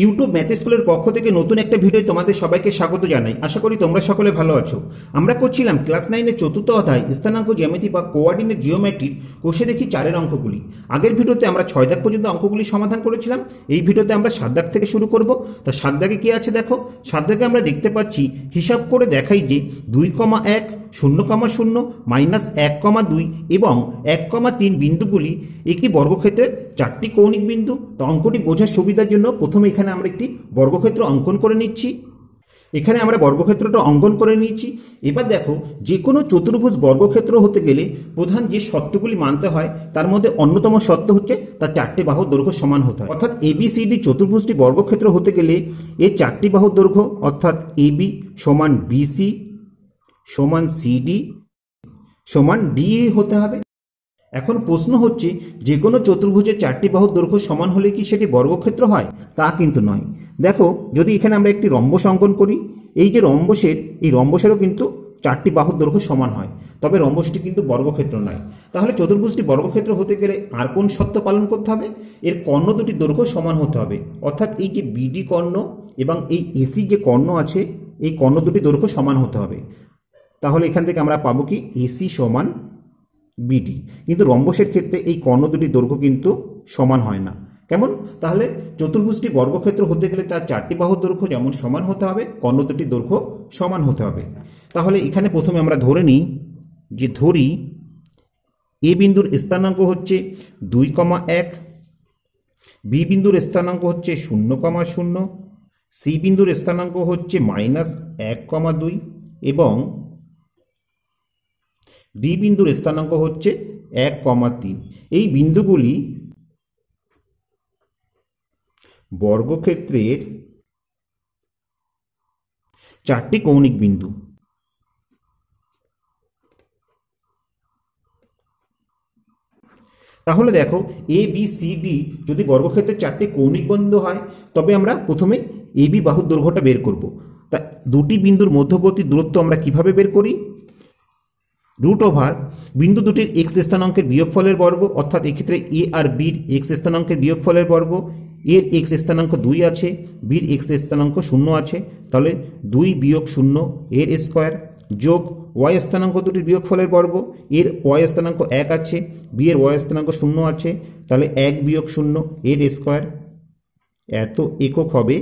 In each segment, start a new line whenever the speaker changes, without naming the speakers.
YouTube math স্কুলের পক্ষ থেকে নতুন একটা ভিডিও তোমাদের সবাইকে স্বাগত জানাই। আশা করি তোমরা সকলে ভালো আছো। আমরা করছিলাম ক্লাস 9-এর চতুর্থ অধ্যায় স্থানাঙ্ক জ্যামিতি বা কোঅর্ডিনেট জিওমেট্রির কোষে দেখি 4-এর অঙ্কগুলি। আগের ভিডিওতে আমরা 6 দাগ পর্যন্ত অঙ্কগুলি সমাধান করেছিলাম। এই ভিডিওতে আমরা 7 দাগ থেকে শুরু করব। তা 7 দাগে কি আছে দেখো। 7 দাগে আমরা দেখতে পাচ্ছি, হিসাব করে দেখাই যে 2,1 0,0 -1,2 এবং 1,3 বিন্দুগুলি একটি বর্গক্ষেত্রের 4টি কৌণিক বিন্দু। তো অঙ্কটি বোঝার সুবিধার জন্য প্রথমে এখানে আমরা একটি বর্গক্ষেত্র অঙ্কন করে নিচ্ছি। এখানে আমরা বর্গক্ষেত্রটা অঙ্কন করে নিয়েছি। এবার দেখো, যে কোনো চতুর্ভুজ বর্গক্ষেত্র হতে গেলে প্রধান যে শর্তগুলি মানতে হয় তার মধ্যে অন্যতম শর্ত হচ্ছে তার 4টি বাহুর দৈর্ঘ্য সমান হতে হয়। অর্থাৎ ABCD চতুর্ভুজটি বর্গক্ষেত্র হতে গেলে এর 4টি বাহুর দৈর্ঘ্য অর্থাৎ AB সমান BC সমান CD সমান DE হতে হবে। এখন প্রশ্ন হচ্ছে, যে কোনো চতুর্ভুজের 4টি বাহুর দৈর্ঘ্য সমান হলে কি সেটি বর্গক্ষেত্র হয়? তা কিন্তু নয়। দেখো, যদি এখানে আমরা একটি রম্বস অঙ্কন করি, এই যে রম্বসেরও কিন্তু 4টি বাহুর দৈর্ঘ্য সমান হয়, তবে রম্বসটি কিন্তু বর্গক্ষেত্র নয়। তাহলে চতুর্ভুজটি বর্গক্ষেত্র হতে গেলে আর কোন শর্ত পালন করতে হবে? এর কর্ণ দুটি দৈর্ঘ্য সমান হতে হবে। অর্থাৎ এই যে BD কর্ণ এবং এই AC যে কর্ণ আছে, এই কর্ণ দুটি দৈর্ঘ্য সমান হতে হবে। তাহলে এখান থেকে আমরা পাবো কি AC সমান BD। কিন্তু রম্বসের ক্ষেত্রে এই কর্ণ দুটির দৈর্ঘ্য কিন্তু সমান হয় না। কেমন? তাহলে চতুর্ভুজটি বর্গক্ষেত্র হতে গেলে তার 4টি বাহুর দৈর্ঘ্য যেমন সমান হতে হবে, কর্ণ দুটির দৈর্ঘ্য সমান হতে হবে। তাহলে এখানে প্রথমে আমরা ধরে নিই যে A বিন্দুর স্থানাঙ্ক হচ্ছে 2,1, B বিন্দুর স্থানাঙ্ক হচ্ছে 0,0, C বিন্দুর স্থানাঙ্ক হচ্ছে -1,2 এবং D বিন্দুর স্থানাঙ্ক হচ্ছে 1,3। এই বিন্দুগুলি বর্গক্ষেত্রের 4টি কৌণিক বিন্দু। তাহলে দেখো, ABCD যদি বর্গক্ষেত্রের 4টি কৌণিক বিন্দু হয়, তবে আমরা প্রথমে AB বাহুর দৈর্ঘ্যটা বের করব। তা দুটি বিন্দুর মধ্যবর্তী দূরত্ব আমরা কিভাবে বের করি? √ বিন্দু দুটির x স্থানাঙ্কের বিয়োগফলের বর্গ, অর্থাৎ এক্ষেত্রে A আর B র x স্থানাঙ্কের বিয়োগফলের বর্গ। এর x স্থানাঙ্ক 2 আছে, B র x স্থানাঙ্ক 0 আছে, তাহলে 2 - 0 এর স্কোয়ার যোগ y স্থানাঙ্ক দুটির বিয়োগফলের বর্গ। এর y স্থানাঙ্ক 1 আছে, B এর y স্থানাঙ্ক 0 আছে, তাহলে 1 - 0 এর স্কোয়ার। এত একক হবে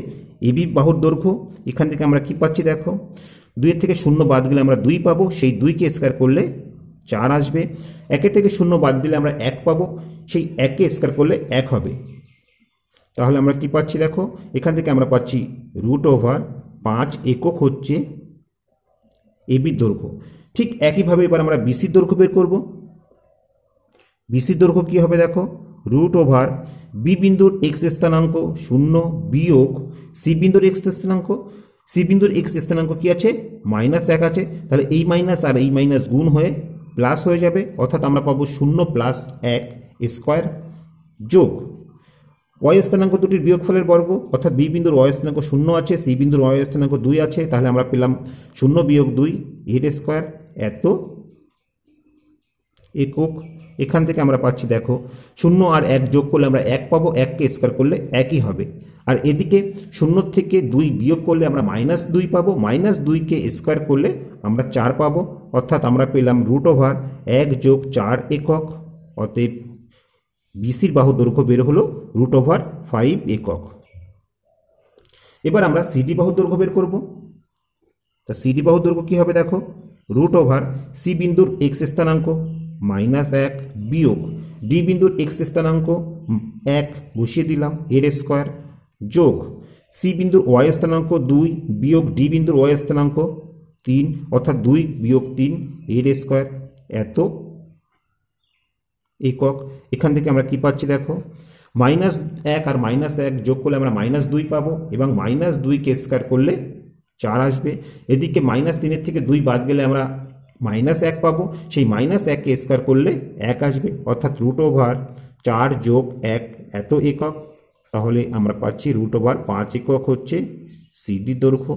AB বাহুর দৈর্ঘ্য। এখান থেকে আমরা কি পাচ্ছি দেখো, 2 থেকে 0 বাদ গেলে আমরা 2 পাবো, সেই 2কে স্কোয়ার করলে 4 আসবে। 1 থেকে 0 বাদ দিলে আমরা 1 পাবো, সেই 1কে স্কোয়ার করলে 1 হবে। তাহলে আমরা কি পাচ্ছি দেখো, এখান থেকে আমরা পাচ্ছি √5 একক হচ্ছে AB দৈর্ঘ্য। ঠিক একইভাবে এবার আমরা BC দৈর্ঘ্য বের করব। BC দৈর্ঘ্য কি হবে দেখো, √B বিন্দুর x স্থানাঙ্ক 0 বিয়োগ C বিন্দুর x স্থানাঙ্ক। C বিন্দুর x স্থানাঙ্ক কি আছে? -1 আছে, তাহলে এই মাইনাস আর এই মাইনাস গুণ হয়ে প্লাস হয়ে যাবে, অর্থাৎ আমরা পাবো 0 + 1 স্কোয়ার যোগ y স্থানাঙ্ক দুটির বিয়োগফলের বর্গ, অর্থাৎ B বিন্দুর y স্থানাঙ্ক 0 আছে, C বিন্দুর y স্থানাঙ্ক 2 আছে, তাহলে আমরা পেলাম 0 - 2 এর স্কোয়ার। এত একক। এখান থেকে আমরা পাচ্ছি দেখো, 0 আর 1 যোগ করলে আমরা 1 পাবো, 1কে স্কোয়ার করলে 1ই হবে। আর এদিকে 0 থেকে 2 বিয়োগ করলে আমরা -2 পাবো, -2কে স্কোয়ার করলে আমরা 4 পাবো, অর্থাৎ আমরা পেলাম √1 + 4 একক। অতএব BCর বাহু দৈর্ঘ্য বের হলো √5 একক। এবার আমরা CD বাহু দৈর্ঘ্য বের করব। তা CD বাহু দৈর্ঘ্য কি হবে দেখো, √C বিন্দুর x স্থানাঙ্ক -1 বিয়োগ D বিন্দুর x স্থানাঙ্ক 1 বসিয়ে দিলাম এর স্কোয়ার যোগ C বিন্দুর y স্থানাঙ্ক 2 বিয়োগ D বিন্দুর y স্থানাঙ্ক 3, অর্থাৎ 2 - 3 এর স্কোয়ার। এত একক। এখান থেকে আমরা কি পাচ্ছি দেখো, -1 আর -1 যোগ করলে আমরা -2 পাবো এবং -2কে স্কোয়ার করলে 4 আসবে। এদিকে -3 থেকে 2 বাদ গেলে আমরা -1 পাবো, সেই -1কে স্কোয়ার করলে 1 আসবে, অর্থাৎ √4 যোগ 1 এত একক। তাহলে আমরা পাচ্ছি √5 একক হচ্ছে CD দৈর্ঘ্য।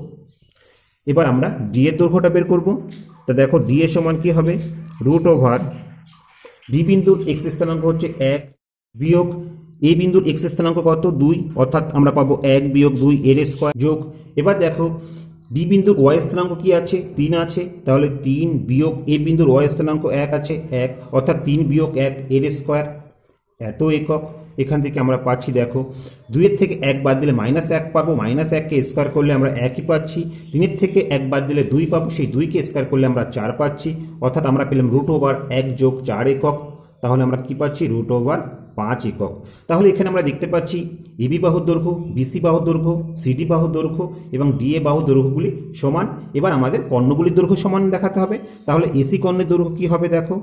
এবার আমরা D এর দৈর্ঘ্যটা বের করব। তা দেখো, D এর সমান কি হবে, √D বিন্দুর x স্থানাঙ্ক হচ্ছে 1 বিয়োগ এ বিন্দুর এক্স স্থানাঙ্ক কত 2, অর্থাৎ আমরা পাবো 1 বিয়োগ 2 এর স্কোয়ার যোগ, এবার দেখো ডি বিন্দুর ওয়াই স্থানাঙ্ক কি আছে 3 আছে, তাহলে 3 বিয়োগ এ বিন্দুর ওয়াই স্থানাঙ্ক 1 আছে 1, অর্থাৎ 3 বিয়োগ 1 এর স্কোয়ার এত একক। এখান থেকে আমরা পাচ্ছি দেখো 2 এর থেকে 1 বাদ দিলে -1 পাবো, -1কে স্কোয়ার করলে আমরা 1ই পাচ্ছি, 3 এর থেকে 1 বাদ দিলে 2 পাবো, সেই 2কে স্কোয়ার করলে আমরা 4 পাচ্ছি, অর্থাৎ আমরা পেলাম √1 যোগ 4 একক, তাহলে আমরা কি পাচ্ছি √5 একক। তাহলে এখানে আমরা দেখতে পাচ্ছি এবি বাহুর দৈর্ঘ্য, বিসি বাহুর দৈর্ঘ্য, সিডি বাহুর দৈর্ঘ্য এবং ডিএ বাহুর দৈর্ঘ্যগুলি সমান। এবার আমাদের কর্ণগুলির দৈর্ঘ্য সমান দেখাতে হবে, তাহলে এসি কর্ণের দৈর্ঘ্য কি হবে দেখো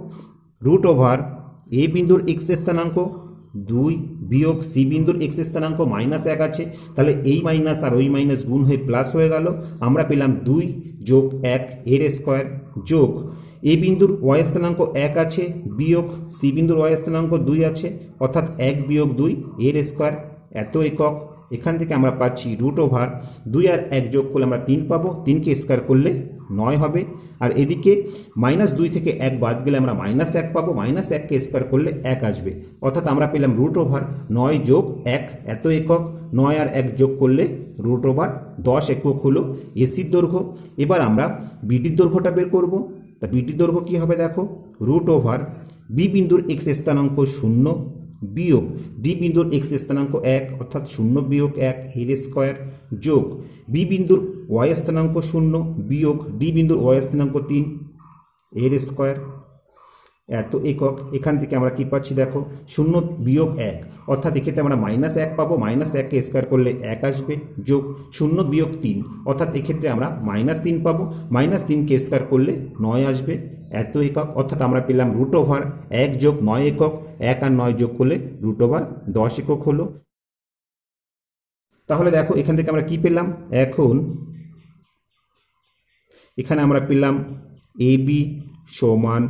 √এ বিন্দুর এক্স স্থানাঙ্ক 2 বিয়োগ সি বিন্দুর এক্স স্থানাঙ্ক -1 আছে, তাহলে এই মাইনাস আর ওই মাইনাস গুণ হয়ে প্লাস হয়ে গেল, আমরা পেলাম 2 যোগ 1 এর স্কোয়ার যোগ এ বিন্দুর ওয়াই স্থানাঙ্ক 1 আছে বিয়োগ সি বিন্দুর ওয়াই স্থানাঙ্ক 2 আছে, অর্থাৎ 1 বিয়োগ 2 এর স্কোয়ার এত একক। এখান থেকে আমরা পাচ্ছি √2 আর 1 যোগ করলে আমরা 3 পাবো, 3কে স্কোয়ার করলে 9 হবে, আর এদিকে -2 থেকে 1 বাদ গেলে আমরা -1 পাবো, -1কে স্কোয়ার করলে 1 আসবে, অর্থাৎ আমরা পেলাম √9 যোগ 1 এত একক। 9 আর 1 যোগ করলে √10 একক হলো এসির দৈর্ঘ্য। এবার আমরা বিডির দৈর্ঘ্যটা বের করব, তা বিডির দৈর্ঘ্য কী হবে দেখো বি বিন্দুর এক্স স্থানাঙ্ক 0 বিয়োগ ডি বিন্দুর এক্স স্থানাঙ্ক 1, অর্থাৎ 0 বিয়োগ 1 এর স্কোয়ার যোগ বি বিন্দুর ওয়াই স্থানাঙ্ক 0 বিয়োগ ডি বিন্দুর ওয়াই স্থানাঙ্ক 3 এর স্কোয়ার এত একক। এখান থেকে আমরা কি পাচ্ছি দেখো 0 বিয়োগ 1, অর্থাৎ এক্ষেত্রে আমরা -1 পাবো, -1কে স্কোয়ার করলে 1 আসবে যোগ 0 বিয়োগ 3, অর্থাৎ এক্ষেত্রে আমরা -3 পাবো, -3কে স্কোয়ার করলে 9 আসবে এত একক, অর্থাৎ আমরা পেলাম √1 যোগ 9 একক, 1 আর 9 যোগ করলে √10 একক হলো। তাহলে দেখো এখান থেকে আমরা কি পেলাম, এখন এখানে আমরা পেলাম এবি সমান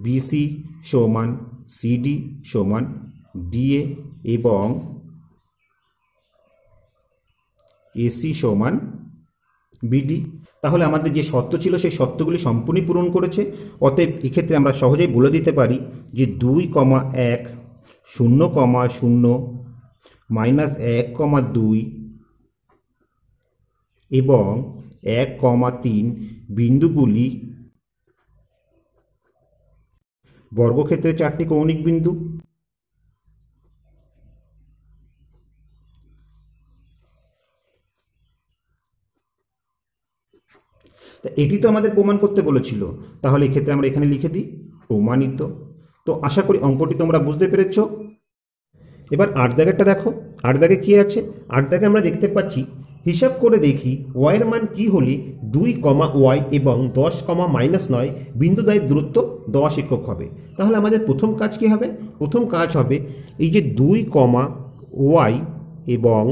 বিসি সমান সিডি সমান ডিএ এবং এসি সমান বিডি। তাহলে আমাদের যে শর্ত ছিল সেই শর্তগুলি সম্পূর্ণ পূরণ করেছে, অতএব এক্ষেত্রে আমরা সহজেই বলে দিতে পারি যে 2,1 0,0 -1,2 এবং 1,3 বিন্দুগুলি বর্গক্ষেত্রের 4টি কৌণিক বিন্দু। তা এটি তো আমাদের প্রমাণ করতে বলেছিল, তাহলে এক্ষেত্রে আমরা এখানে লিখে দিই প্রমাণিত। তো আশা করি অঙ্কটি তোমরা বুঝতে পেরেছ। এবার 8 দাগেরটা দেখো, 8 দাগে কী আছে, 8 দাগে আমরা দেখতে পাচ্ছি হিসাব করে দেখি ওয়াইয়ের মান কি হলে 2,y এবং 10,-9 বিন্দুদ্বয়ের দূরত্ব 10 একক হবে। তাহলে আমাদের প্রথম কাজ কি হবে, প্রথম কাজ হবে এই যে 2,y এবং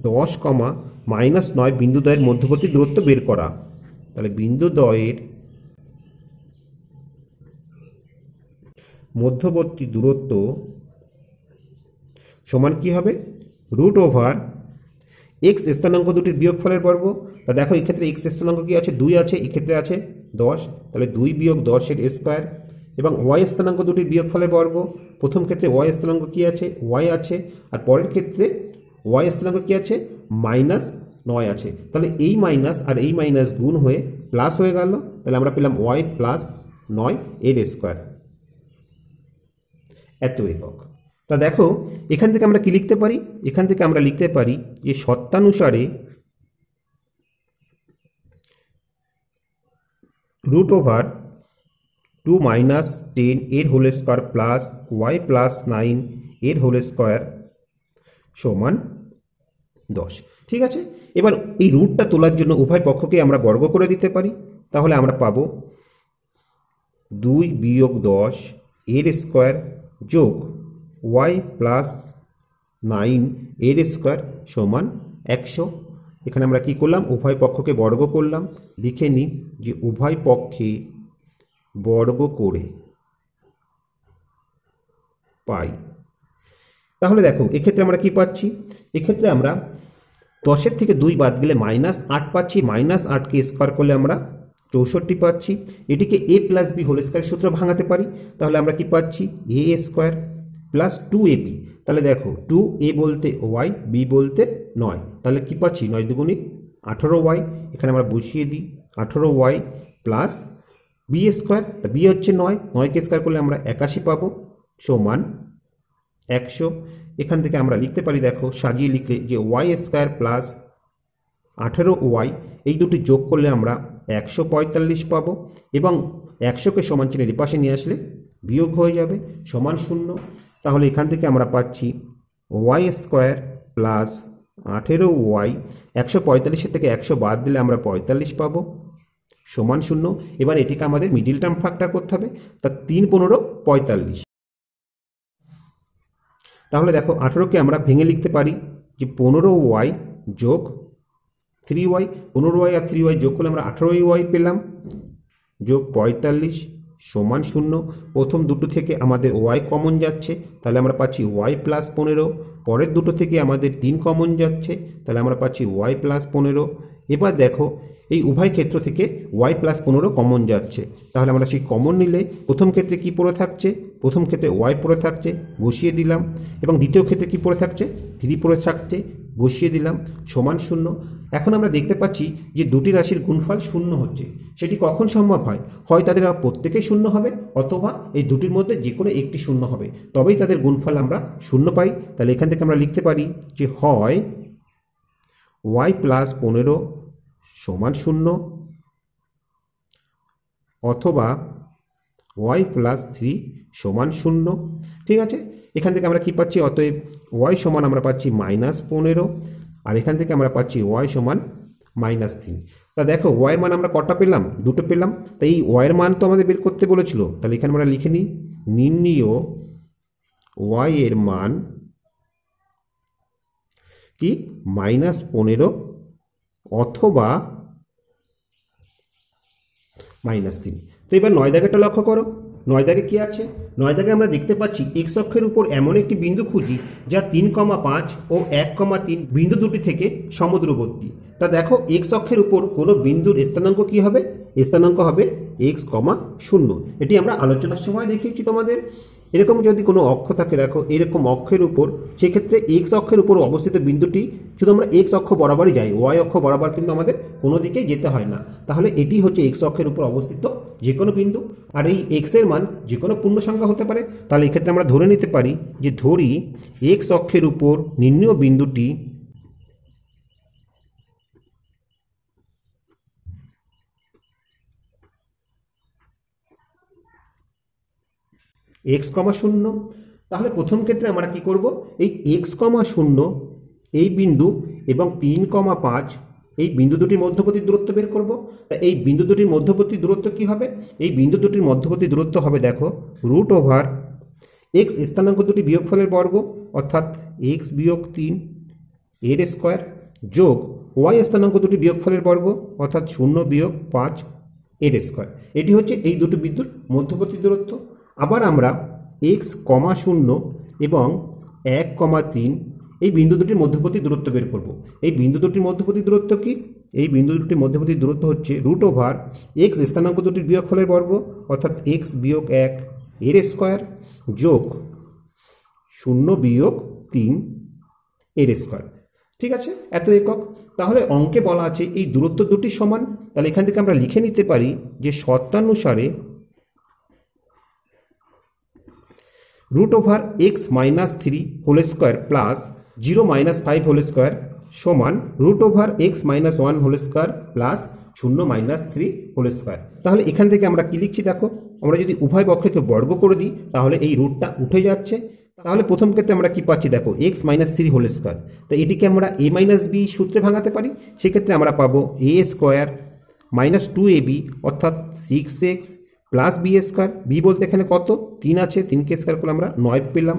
10,-9 বিন্দুদ্বয়ের মধ্যবর্তী দূরত্ব বের করা। তাহলে বিন্দুদ্বয়ের মধ্যবর্তী দূরত্ব সমান কি হবে √x স্থানাঙ্ক দুটির বিয়োগফলের বর্গ। তা দেখো এক্ষেত্রে x স্থানাঙ্ক কি আছে 2 আছে, এক্ষেত্রে আছে 10, তাহলে 2 বিয়োগ 10 এর স্কোয়ার এবং y স্থানাঙ্ক দুটির বিয়োগফলের বর্গ। প্রথম ক্ষেত্রে y স্থানাঙ্ক কি আছে y আছে, আর পরের ক্ষেত্রে y স্থানাঙ্ক কি আছে -9 আছে, তাহলে এই মাইনাস আর এই মাইনাস গুণ হয়ে প্লাস হয়ে গেল, তাহলে আমরা পেলাম y + 9 এর স্কোয়ার এত একক। তা দেখো এখান থেকে আমরা কি লিখতে পারি, এখান থেকে আমরা লিখতে পারি যে শর্তানুসারে √2 - 10 এর হোল স্কোয়ার প্লাস y + 9 এর হোল স্কোয়ার সমান 10। ঠিক আছে, এবার এই রুটটা তোলার জন্য উভয় পক্ষকে আমরা বর্গ করে দিতে পারি, তাহলে আমরা পাবো 2 বিয়োগ 10 এর স্কোয়ার যোগ y + 9 এর স্কোয়ার সমান 100। এখানে আমরা কি করলাম, উভয় পক্ষকে বর্গ করলাম, লিখে নিই যে উভয় পক্ষে বর্গ করে পাই। তাহলে দেখো এক্ষেত্রে আমরা কি পাচ্ছি, এক্ষেত্রে আমরা 10 থেকে 2 বাদ গেলে -8 পাচ্ছি, -8কে স্কোয়ার করলে আমরা 64 পাচ্ছি। এটিকে a প্লাস বি হোল স্কয়ারের সূত্র ভাঙাতে পারি, তাহলে আমরা কি পাচ্ছি a স্কয়ার প্লাস 2ab। তাহলে দেখো 2a বলতে ওয়াই, বি বলতে 9, তাহলে কি পাচ্ছি 9 দুগুণে 18y। এখানে আমরা বসিয়ে দিই 18y plus B square, B হচ্ছে 9, 9কে স্কোয়ার করলে আমরা 81 পাবো সমান 100। এখান থেকে আমরা লিখতে পারি, দেখো সাজিয়ে লিখলে, যে ওয়াই স্কোয়ার প্লাস 18y এই দুটি যোগ করলে আমরা 145 পাবো, এবং 100কে সমান চিহ্নের পাশে নিয়ে আসলে বিয়োগ হয়ে যাবে সমান 0। তাহলে এখান থেকে আমরা পাচ্ছি ওয়াই স্কোয়ার প্লাস 18y, 145 থেকে 100 বাদ দিলে আমরা 45 পাবো সমান 0। এবার এটিকে আমাদের মিডিল টার্ম ফ্যাক্টর করতে হবে, তা 3 15 45। তাহলে দেখো 18কে আমরা ভেঙে লিখতে পারি যে 15y যোগ 3y, 15y আর 3y যোগ করলে আমরা 18y পেলাম, যোগ 45 সমান 0। প্রথম দুটো থেকে আমাদের y কমন যাচ্ছে, তাহলে আমরা পাচ্ছি y প্লাস 15। পরের দুটো থেকে আমাদের 3 কমন যাচ্ছে, তাহলে আমরা পাচ্ছি y প্লাস 15। এবার দেখো এই উভয় ক্ষেত্র থেকে y প্লাস 15 কমন যাচ্ছে, তাহলে আমরা সেই কমন নিলে প্রথম ক্ষেত্রে কি পড়ে থাকছে, প্রথম ক্ষেত্রে y পড়ে থাকছে, বসিয়ে দিলাম, এবং দ্বিতীয় ক্ষেত্রে কি পড়ে থাকছে, 3 পড়ে থাকছে, বসিয়ে দিলাম সমান 0। এখন আমরা দেখতে পাচ্ছি যে দুটি রাশির গুণফল 0 হচ্ছে। সেটি কখন সম্ভব হয়? হয় তাদের প্রত্যেকেই 0 হবে, অথবা এই দুটির মধ্যে যে কোনো একটি 0 হবে, তবেই তাদের গুণফল আমরা 0 পাই। তাহলে এখান থেকে আমরা লিখতে পারি যে হয় y প্লাস 15 সমান 0, অথবা y প্লাস 3 সমান 0। ঠিক আছে, এখান থেকে আমরা কি পাচ্ছি, অতএব y সমান আমরা পাচ্ছি -15, আর এখান থেকে আমরা পাচ্ছি y সমান -3। তা দেখো y মান আমরা কটা পেলাম, দুটো পেলাম। তাই এই y এর মান তো আমাদের বের করতে বলেছিল, তাহলে এখানে আমরা লিখে নিই নির্ণীয় y এর মান কি -15 অথবা -3। তো এবার 9 দাগেরটা লক্ষ্য করো, 9 দাগে কি আছে? 9 দাগে আমরা দেখতে পাচ্ছি এক্স অক্ষের উপর এমন একটি বিন্দু খুঁজি যা 3,5 ও 1,3 বিন্দু দুটি থেকে সমদূরবর্তী। তা দেখো এক্স অক্ষের উপর কোনো বিন্দুর স্থানাঙ্ক কি হবে? স্থানাঙ্ক হবে x, 0। এটি আমরা আলোচনার সময় দেখিয়েছি তোমাদের। এরকম যদি কোনো অক্ষ থাকে, দেখো এরকম অক্ষের উপর, সেক্ষেত্রে এক্স অক্ষের উপর অবস্থিত বিন্দুটি শুধু আমরা এক্স অক্ষ বরাবরই যাই, ওয়াই অক্ষ বরাবর কিন্তু আমাদের কোনো দিকেই যেতে হয় না। তাহলে এটি হচ্ছে এক্স অক্ষের উপর অবস্থিত যে কোনো বিন্দু, আর এই এক্স এর মান যে কোনো পূর্ণ সংখ্যা হতে পারে। তাহলে এক্ষেত্রে আমরা ধরে নিতে পারি যে ধরি এক্স অক্ষের উপর নির্ণীয় বিন্দুটি x, 0। তাহলে প্রথম ক্ষেত্রে আমরা কি করব, এই x, 0 এই বিন্দু এবং 3,5 এই বিন্দু দুটির মধ্যবর্তী দূরত্ব বের করব। এই বিন্দু দুটির মধ্যবর্তী দূরত্ব কি হবে? এই বিন্দু দুটির মধ্যবর্তী দূরত্ব হবে, দেখো √ওভার x স্থানাঙ্ক দুটি বিয়োগফলের বর্গ, অর্থাৎ x বিয়োগ 3 এর স্কোয়ার, যোগ y স্থানাঙ্ক দুটি বিয়োগফলের বর্গ, অর্থাৎ 0 বিয়োগ 5 এর স্কোয়ার। এটি হচ্ছে এই দুটো বিন্দুর মধ্যবর্তী দূরত্ব। আবার আমরা x, 0 এবং 1,3 এই বিন্দু দুটির মধ্যবর্তী দূরত্ব বের করব। এই বিন্দু দুটির মধ্যবর্তী দূরত্ব কি? এই বিন্দু দুটির মধ্যবর্তী দূরত্ব হচ্ছে √ওভার x স্থানাঙ্ক দুটির বিয়োগফলের বর্গ, অর্থাৎ x বিয়োগ 1 এর স্কোয়ার, যোগ 0 বিয়োগ 3 এর স্কোয়ার। ঠিক আছে, এত একক। তাহলে অঙ্কে বলা আছে এই দূরত্ব দুটি সমান। তাহলে এখান থেকে আমরা লিখে নিতে পারি যে শর্তানুসারে √ওভার x - 3 whole square plus 0 - 5 whole square সমান √ওভার x - 1 whole square plus 0 - 3 whole square. তাহলে এখান থেকে আমরা কি লিখছি, দেখো আমরা যদি উভয় পক্ষকে বর্গ করে দিই তাহলে এই রুটটা উঠে যাচ্ছে। তাহলে প্রথম ক্ষেত্রে আমরা কি পাচ্ছি, দেখো x - 3 হোল স্কোয়ার। তো এটিকে আমরা a - b সূত্রে ভাঙাতে পারি। সেক্ষেত্রে আমরা পাবো a স্কোয়ার -2ab অর্থাৎ 6x plus B square, B বলতে এখানে কত 3 আছে, 3কে স্কোয়ার করলে আমরা 9 পেলাম,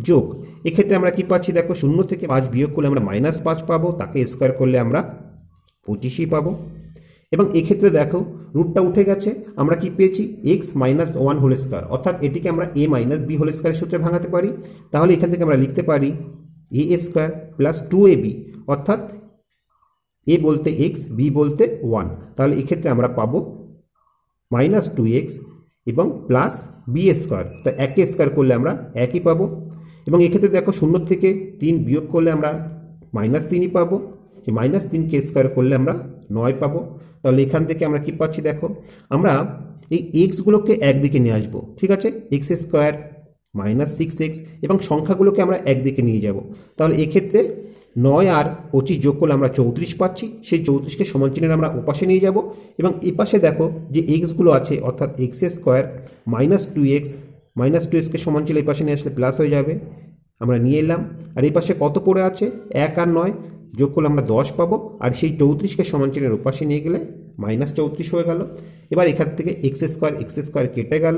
যোগ এক্ষেত্রে আমরা কি পাচ্ছি, দেখো 0 থেকে 5 বিয়োগ করলে আমরা -5 পাবো, তাকে স্কোয়ার করলে আমরা 25ই পাবো। এবং এক্ষেত্রে দেখো রুটটা উঠে গেছে, আমরা কি পেয়েছি x - 1 হোল স্কোয়ার, অর্থাৎ এটিকে আমরা a - b হোল স্কোয়ারের সূত্রে ভাঙাতে পারি। তাহলে এখান থেকে আমরা লিখতে পারি a স্কোয়ার প্লাস 2ab অর্থাৎ এ বলতে এক্স, বি বলতে 1, তাহলে এক্ষেত্রে আমরা পাবো -2x এবং প্লাস বি স্কোয়ার। তো একে স্কোয়ার করলে আমরা একই পাবো, এবং এক্ষেত্রে দেখো 0 থেকে 3 বিয়োগ করলে আমরা -3ই পাবো, -3কে স্কোয়ার করলে আমরা 9 পাবো। তাহলে এখান থেকে আমরা কি পাচ্ছি দেখো, আমরা এই এক্সগুলোকে একদিকে নিয়ে আসবো, ঠিক আছে, এক্স স্কোয়ার -6x, এবং সংখ্যাগুলোকে আমরা একদিকে নিয়ে যাব। তাহলে এক্ষেত্রে 9 আর 25 যোগ করলে আমরা 34 পাচ্ছি, সেই 34কে সমান চিহ্নের আমরা ওপাশে নিয়ে যাব, এবং এপাশে দেখো যে এক্সগুলো আছে, অর্থাৎ এক্স স্কোয়ার -2xকে সমান চিহ্ন এই পাশে নিয়ে আসলে প্লাস হয়ে যাবে, আমরা নিয়ে এলাম। আর এই পাশে কত পড়ে আছে, 1 আর 9 যোগ করলে আমরা 10 পাবো, আর সেই 34কে সমান চিহ্নের ওপাশে নিয়ে গেলে -34 হয়ে গেল। এবার এখান থেকে এক্স স্কোয়ার কেটে গেল,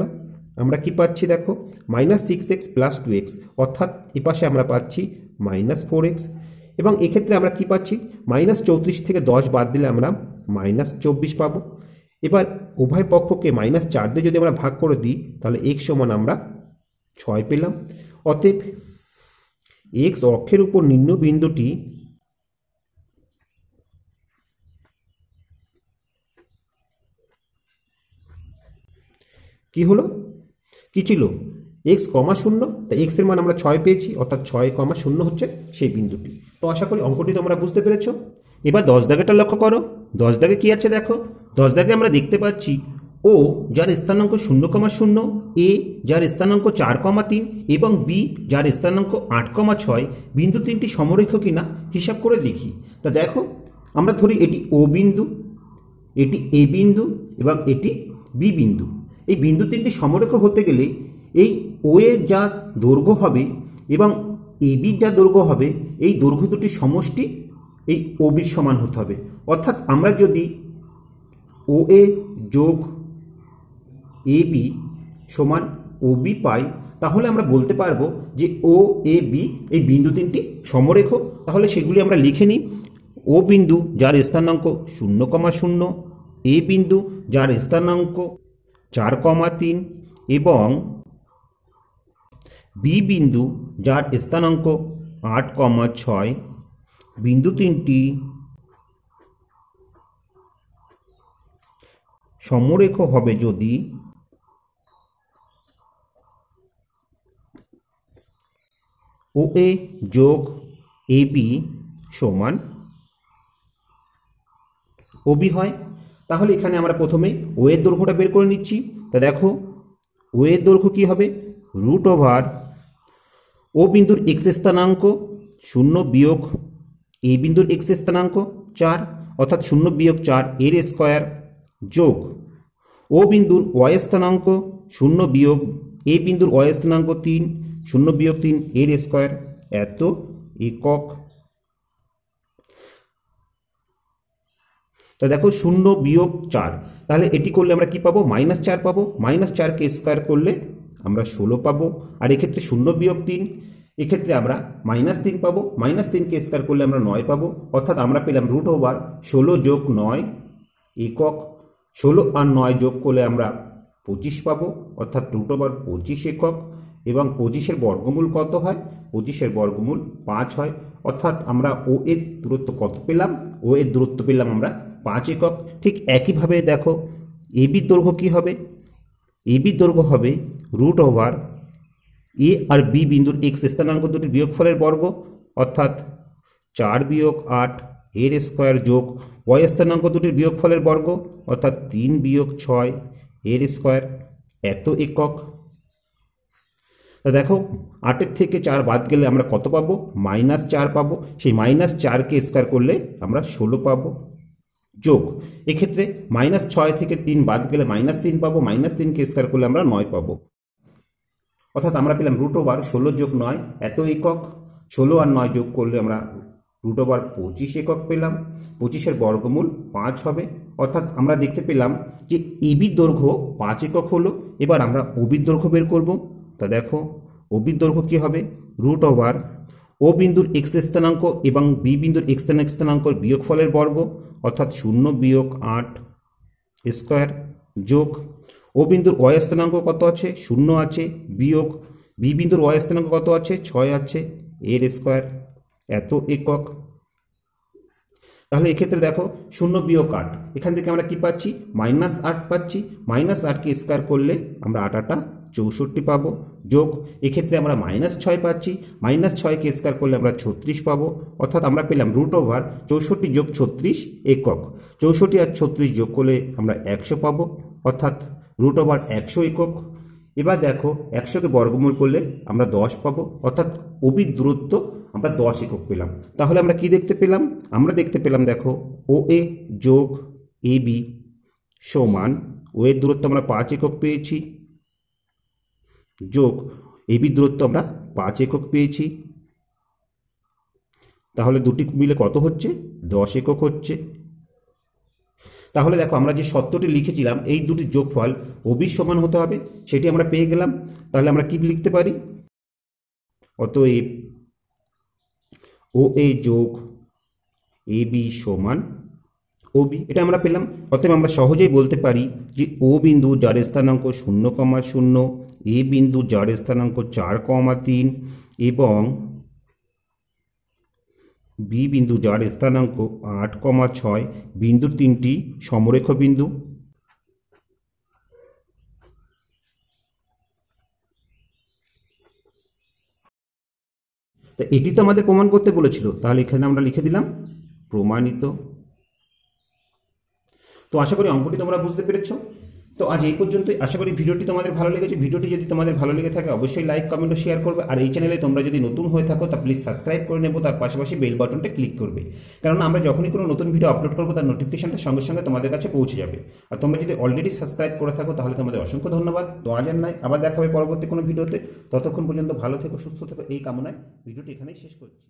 আমরা কি পাচ্ছি দেখো -6x + 2x, অর্থাৎ এপাশে আমরা পাচ্ছি -4x, এবং এক্ষেত্রে আমরা কি পাচ্ছি, -34 থেকে 10 বাদ দিলে আমরা -24 পাবো। এবার উভয় পক্ষকে -4 দিয়ে যদি আমরা ভাগ করে দিই, তাহলে x সমান আমরা 6 পেলাম। অতএব x অক্ষের উপর নিম্ন বিন্দুটি কি হলো, কি ছিল, x, 0, তা x এর মান আমরা 6 পেয়েছি, অর্থাৎ 6, 0 হচ্ছে সেই বিন্দুটি। তো আশা করি অঙ্কটি তোমরা বুঝতে পেরেছো। এবার 10 দাগেটা লক্ষ্য করো, 10 দাগে কি আছে দেখো, 10 দাগে আমরা দেখতে পাচ্ছি ও যার স্থানাঙ্ক 0,0, এ যার স্থানাঙ্ক 4,3 এবং বি যার স্থানাঙ্ক 8,6 বিন্দু তিনটি সমরেখ কিনা হিসাব করে দেখি। তা দেখো, আমরা ধরি এটি ও বিন্দু, এটি এ বিন্দু এবং এটি বি বিন্দু। এই বিন্দু তিনটি সমরেখ হতে গেলে এই ও এর যা দৈর্ঘ্য হবে এবং এ বির যা দৈর্ঘ্য হবে, এই দৈর্ঘ্য দুটির সমষ্টি এই ও বির সমান হতে হবে। অর্থাৎ আমরা যদি ও এ যোগ এ বি সমান ও বি পাই, তাহলে আমরা বলতে পারবো যে ও এ বি এই বিন্দু তিনটি সমরেখ। তাহলে সেগুলি আমরা লিখে নিই। ও বিন্দু যার স্থানাঙ্ক 0,0, এ বিন্দু যার স্থানাঙ্ক 4,3 এবং বি বিন্দু যার স্থানাঙ্ক 8,6, বিন্দু তিনটি সমরেখ হবে যদি ও এ যোগ এ বি সমান ও বি হয়। তাহলে এখানে আমরা প্রথমে ও এর দৈর্ঘ্যটা বের করে নিচ্ছি। তা দেখো, ও এর দৈর্ঘ্য কী হবে, √ ও বিন্দুর এক্স স্থানাঙ্ক 0 বিয়োগ এ বিন্দুর এক্স স্থানাঙ্ক 4, অর্থাৎ 0 বিয়োগ 4 এর স্কোয়ার, যোগ ও বিন্দুর ওয়াই স্থানাঙ্ক 0 বিয়োগ এ বিন্দুর ওয়াই স্থানাঙ্ক 3, 0 বিয়োগ 3 এর স্কোয়ার, এত একক। তা দেখো 0 বিয়োগ 4, তাহলে এটি করলে আমরা কি পাবো, -4 পাবো। -4কে স্কোয়ার করলে আমরা 16 পাবো। আর এক্ষেত্রে 0 বিয়োগ 3, এক্ষেত্রে আমরা -3 পাবো। -3কে স্কোয়ার করলে আমরা 9 পাবো, অর্থাৎ আমরা পেলাম √16 যোগ 9 একক। 16 আর 9 যোগ করলে আমরা 25 পাবো, অর্থাৎ √25 একক। এবং 25-এর বর্গমূল কত হয়, 25-এর বর্গমূল 5 হয়। অর্থাৎ আমরা ও এর দূরত্ব কত পেলাম, ও এর দূরত্ব পেলাম আমরা 5 একক। ঠিক একইভাবে দেখো এ বির দৈর্ঘ্য কী হবে, এ বির দৈর্ঘ্য হবে √ এ আর বি বিন্দুর এক্স স্থানাঙ্ক দুটির বিয়োগফলের বর্গ, অর্থাৎ 4 বিয়োগ 8 এর স্কোয়ার যোগ ওয়াই স্থানাঙ্ক দুটির বিয়োগফলের বর্গ, অর্থাৎ 3 বিয়োগ 6 এর স্কোয়ার, এত একক। তা দেখো 8-এর থেকে 4 বাদ গেলে আমরা কত পাবো, -4 পাবো। সেই -4কে স্কোয়ার করলে আমরা 16 পাবো, যোগ এক্ষেত্রে -6 থেকে 3 বাদ গেলে -3 পাবো। -3কে স্কোয়ার করলে আমরা 9 পাবো, অর্থাৎ আমরা পেলাম √16 যোগ 9 এত একক। 16 আর 9 যোগ করলে আমরা √25 একক পেলাম। 25-এর বর্গমূল 5 হবে, অর্থাৎ আমরা দেখতে পেলাম যে এবির দৈর্ঘ্য 5 একক হলো। এবার আমরা ওবির দৈর্ঘ্য বের করব। তা দেখো ওবির দৈর্ঘ্য কী হবে, √ ও বিন্দুর এক্স স্থানাঙ্ক এবং বি বিন্দুর এক্স স্থানাঙ্কর বিয়োগফলের বর্গ, অর্থাৎ 0 বিয়োগ 8 স্কোয়ার, যোগ ও বিন্দুর ওয়াই স্থানাঙ্ক কত আছে, 0 আছে, বিয়োগ বি বিন্দুর ওয়াই স্থানাঙ্ক কত আছে, 6 আছে, এর স্কোয়ার, এত একক। তাহলে এক্ষেত্রে দেখো 0 বিয়োগ 8, এখান থেকে আমরা কি পাচ্ছি -8 পাচ্ছি। -8কে স্কোয়ার করলে আমরা 8 64 পাবো, যোগ এক্ষেত্রে আমরা -6 পাচ্ছি, -6কে স্কোয়ার করলে আমরা 36 পাবো, অর্থাৎ আমরা পেলাম √ 64 যোগ 36 একক। 64 আর 36 যোগ করলে আমরা 100 পাবো, অর্থাৎ √ 100 একক। এবার দেখো 100কে বর্গমূল করলে আমরা 10 পাবো, অর্থাৎ ওবির দূরত্ব আমরা 10 একক পেলাম। তাহলে আমরা কি দেখতে পেলাম? আমরা দেখতে পেলাম দেখো OA যোগ AB সমান, ও এর দূরত্ব আমরা 5 একক পেয়েছি, যোগ এবির দূরত্ব আমরা 5 একক পেয়েছি। তাহলে দুটি মিলে কত হচ্ছে? 10 একক হচ্ছে। তাহলে দেখো আমরা যে সত্যটি লিখেছিলাম এই দুটির যোগফল OB সমান হতে হবে, সেটি আমরা পেয়ে গেলাম। তাহলে আমরা কি লিখতে পারি? অতএব OA যোগ AB সমান OB, এটা আমরা পেলাম। অতএব আমরা সহজেই বলতে পারি যে O বিন্দু যার স্থানাঙ্ক 0,0, A বিন্দু যার স্থানাঙ্ক 4,3 এবং B বিন্দু যার স্থানাঙ্ক 8,6 বিন্দু তিনটি সমরেখ বিন্দু। তা এটি তো আমাদের প্রমাণ করতে বলেছিল, তাহলে এখানে আমরা লিখে দিলাম প্রমাণিত। তো আশা করি অঙ্কটি তোমরা বুঝতে পেরেছো। তো আজ এই পর্যন্তই। আশা করি ভিডিওটি তোমাদের ভালো লেগেছে। ভিডিওটি যদি তোমাদের ভালো লেগে থাকে অবশ্যই লাইক, কমেন্ট ও শেয়ার করবে। আর এই চ্যানেলে তোমরা যদি নতুন হয়ে থাকো তা প্লিজ সাবস্ক্রাইব করে নেবো, তার পাশাপাশি বেল বাটনটা ক্লিক করবে, কারণ আমরা যখনই কোনো নতুন ভিডিও আপলোড করবো তার নোটিফিকেশনটা সঙ্গে সঙ্গে তোমাদের কাছে পৌঁছে যাবে। আর তোমরা যদি অলরেডি সাবস্ক্রাইব করে থাকো তাহলে তোমাদের অসংখ্য ধন্যবাদ। তো আজ আর নয়, আবার দেখা হবে পরবর্তী কোনো ভিডিওতে। ততক্ষণ পর্যন্ত ভালো থেকো, সুস্থ থেকো, এই কামনায় ভিডিওটি এখানেই শেষ করছি।